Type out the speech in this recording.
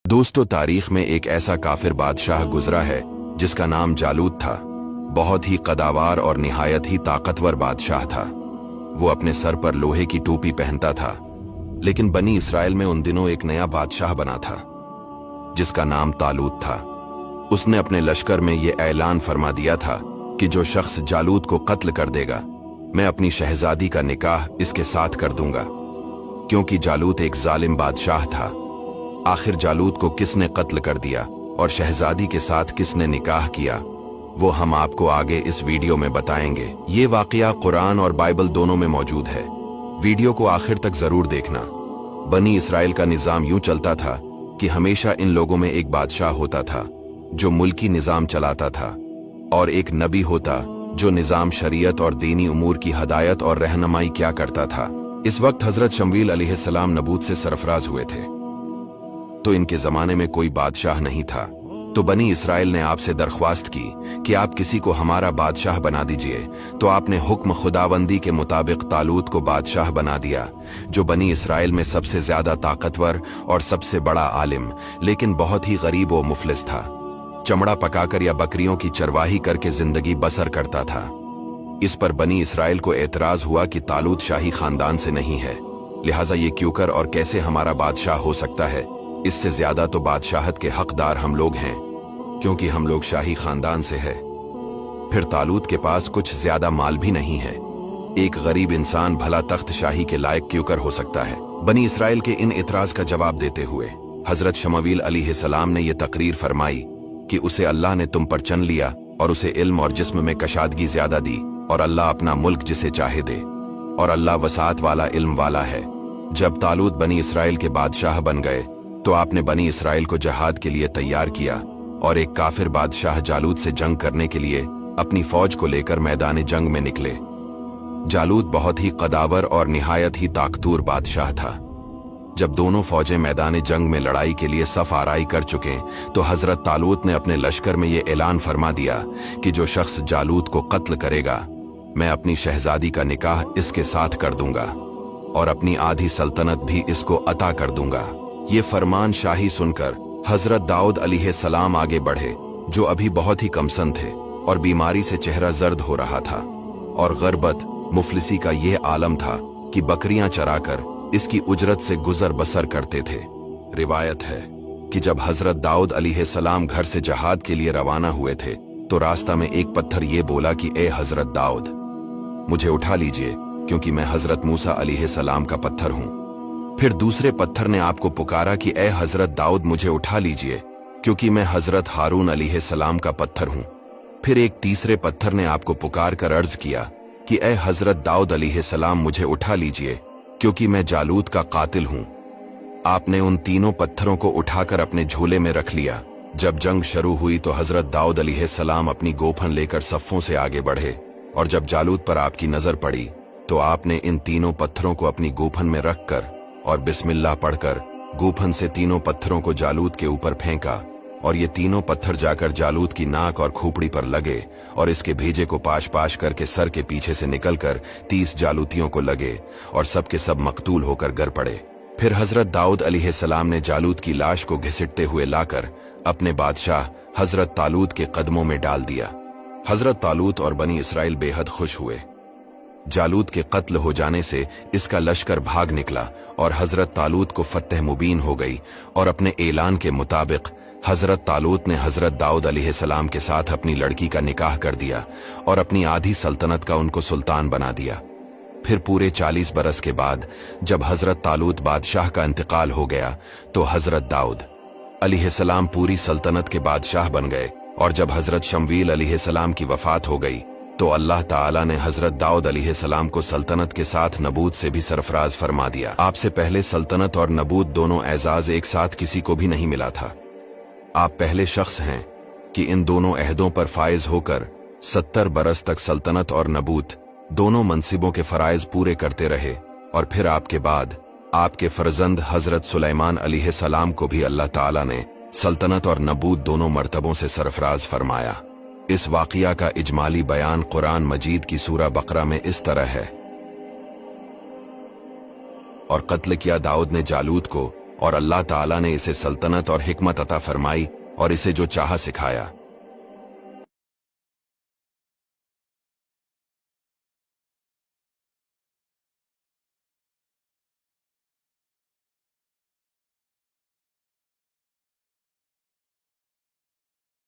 दोस्तों, तारीख में एक ऐसा काफिर बादशाह गुजरा है जिसका नाम जालूत था। बहुत ही कदावार और निहायत ही ताकतवर बादशाह था। वो अपने सर पर लोहे की टोपी पहनता था। लेकिन बनी इसराइल में उन दिनों एक नया बादशाह बना था जिसका नाम तालूत था। उसने अपने लश्कर में ये ऐलान फरमा दिया था कि जो शख्स जालूत को कत्ल कर देगा, मैं अपनी शहजादी का निकाह इसके साथ कर दूंगा। क्योंकि जालूत एक जालिम बादशाह था। आखिर जालूत को किसने कत्ल कर दिया और शहजादी के साथ किसने निकाह किया, वो हम आपको आगे इस वीडियो में बताएंगे। ये वाकया कुरान और बाइबल दोनों में मौजूद है। वीडियो को आखिर तक जरूर देखना। बनी इसराइल का निजाम यूं चलता था कि हमेशा इन लोगों में एक बादशाह होता था जो मुल्की निजाम चलाता था, और एक नबी होता जो निजाम शरीयत और दीनी उमूर की हदायत और रहनुमाई क्या करता था। इस वक्त हजरत शमूएल अलैहिस्सलाम नबूत से सरफराज हुए थे, तो इनके जमाने में कोई बादशाह नहीं था। तो बनी इसराइल ने आपसे दरख्वास्त की कि आप किसी को हमारा बादशाह बना दीजिए। तो आपने हुक्म खुदावंदी के मुताबिक तालूत को बादशाह बना दिया, जो बनी इसराइल में सबसे ज्यादा ताकतवर और सबसे बड़ा आलिम, लेकिन बहुत ही गरीब व मुफलिस था। चमड़ा पकाकर या बकरियों की चरवाही करके जिंदगी बसर करता था। इस पर बनी इसराइल को एतराज हुआ कि तालूत शाही खानदान से नहीं है, लिहाजा ये क्यों कर और कैसे हमारा बादशाह हो सकता है। इससे ज्यादा तो बादशाहत के हकदार हम लोग हैं, क्योंकि हम लोग शाही खानदान से है। फिर तालूत के पास कुछ ज्यादा माल भी नहीं है। एक गरीब इंसान भला तख्त शाही के लायक क्यों कर हो सकता है। बनी इसराइल के इन इतराज का जवाब देते हुए हजरत शमूएल अलैहिस्सलाम ने यह तकरीर फरमाई कि उसे अल्लाह ने तुम पर चन लिया और उसे इल्म और जिस्म में कशादगी ज्यादा दी, और अल्लाह अपना मुल्क जिसे चाहे दे, और अल्लाह वसात वाला इल्म वाला है। जब तालूत बनी इसराइल के बादशाह बन गए तो आपने बनी इसराइल को जहाद के लिए तैयार किया, और एक काफिर बादशाह जालूत से जंग करने के लिए अपनी फौज को लेकर मैदान जंग में निकले। जालूत बहुत ही कदावर और निहायत ही ताकतवर बादशाह था। जब दोनों फौजें मैदान जंग में लड़ाई के लिए सफ आराई कर चुके तो हजरत तालूत ने अपने लश्कर में ये ऐलान फरमा दिया कि जो शख्स जालूत को कत्ल करेगा, मैं अपनी शहजादी का निकाह इसके साथ कर दूंगा और अपनी आधी सल्तनत भी इसको अता कर दूंगा। ये फरमान शाही सुनकर हजरत दाऊद अलैहिस्सलाम आगे बढ़े, जो अभी बहुत ही कमसन थे और बीमारी से चेहरा जर्द हो रहा था, और गरबत मुफलिसी का ये आलम था कि बकरियां चराकर इसकी उजरत से गुजर बसर करते थे। रिवायत है कि जब हजरत दाऊद अलैहिस्सलाम घर से जहाद के लिए रवाना हुए थे तो रास्ता में एक पत्थर ये बोला कि ए हजरत दाऊद, मुझे उठा लीजिए, क्योंकि मैं हजरत मूसा अलैहिस्सलाम का पत्थर हूं। फिर दूसरे पत्थर ने आपको पुकारा कि ए हजरत दाऊद, मुझे उठा लीजिए, क्योंकि मैं हजरत हारून अलैहिस्सलाम का पत्थर हूं। फिर एक तीसरे पत्थर ने आपको पुकार कर अर्ज किया कि ए हजरत दाऊद अलैहिस्सलाम, मुझे उठा लीजिए, क्योंकि मैं जालूत का कातिल हूं। आपने उन तीनों पत्थरों को उठाकर अपने झोले में रख लिया। जब जंग शुरू हुई तो हजरत दाऊद अलैहिस्सलाम अपनी गोफन लेकर सफ़ों से आगे बढ़े, और जब जालूत पर आपकी नजर पड़ी तो आपने इन तीनों पत्थरों को अपनी गोफन में रखकर और बिस्मिल्लाह पढ़कर गोफन से तीनों पत्थरों को जालूत के ऊपर फेंका, और ये तीनों पत्थर जाकर जालूत की नाक और खोपड़ी पर लगे और इसके भेजे को पाश पाश करके सर के पीछे से निकलकर 30 जालूतियों को लगे, और सबके सब मकतूल होकर गिर पड़े। फिर हजरत दाऊद अलैहिस्सलाम ने जालूत की लाश को घसीटते हुए लाकर अपने बादशाह हजरत तालूत के कदमों में डाल दिया। हजरत तालूत और बनी इसराइल बेहद खुश हुए। जालूत के कत्ल हो जाने से इसका लश्कर भाग निकला और हजरत तालूत को फतह मुबीन हो गई, और अपने ऐलान के मुताबिक हजरत तालूत ने हजरत दाऊद अलैहिस्सलाम के साथ अपनी लड़की का निकाह कर दिया और अपनी आधी सल्तनत का उनको सुल्तान बना दिया। फिर पूरे 40 बरस के बाद जब हजरत तालूत बादशाह का इंतकाल हो गया तो हजरत दाऊद अलैहिस्सलाम पूरी सल्तनत के बादशाह बन गए, और जब हजरत शमूएल अलैहिस्सलाम की वफात हो गई तो अल्लाह ताला ने हजरत दाऊद अलैहिस्सलाम को सल्तनत के साथ नबूत से भी सरफराज फरमा दिया। आपसे पहले सल्तनत और नबूत दोनों एजाज एक साथ किसी को भी नहीं मिला था। आप पहले शख्स हैं कि इन दोनों अहदों पर फायज होकर 70 बरस तक सल्तनत और नबूत दोनों मनसिबों के फराइज पूरे करते रहे, और फिर आपके बाद आपके फर्जंद हजरत सुलेमान अलैहिस्सलाम को भी अल्लाह ताला ने सल्तनत और नबूत दोनों मर्तबों से सरफराज फरमाया। इस वाक़िया का इजमाली बयान कुरान मजीद की सूरा बकरा में इस तरह है, और कत्ल किया दाऊद ने जालूत को और अल्लाह ताला ने इसे सल्तनत और हिकमत अता फरमाई और इसे जो चाहा सिखाया।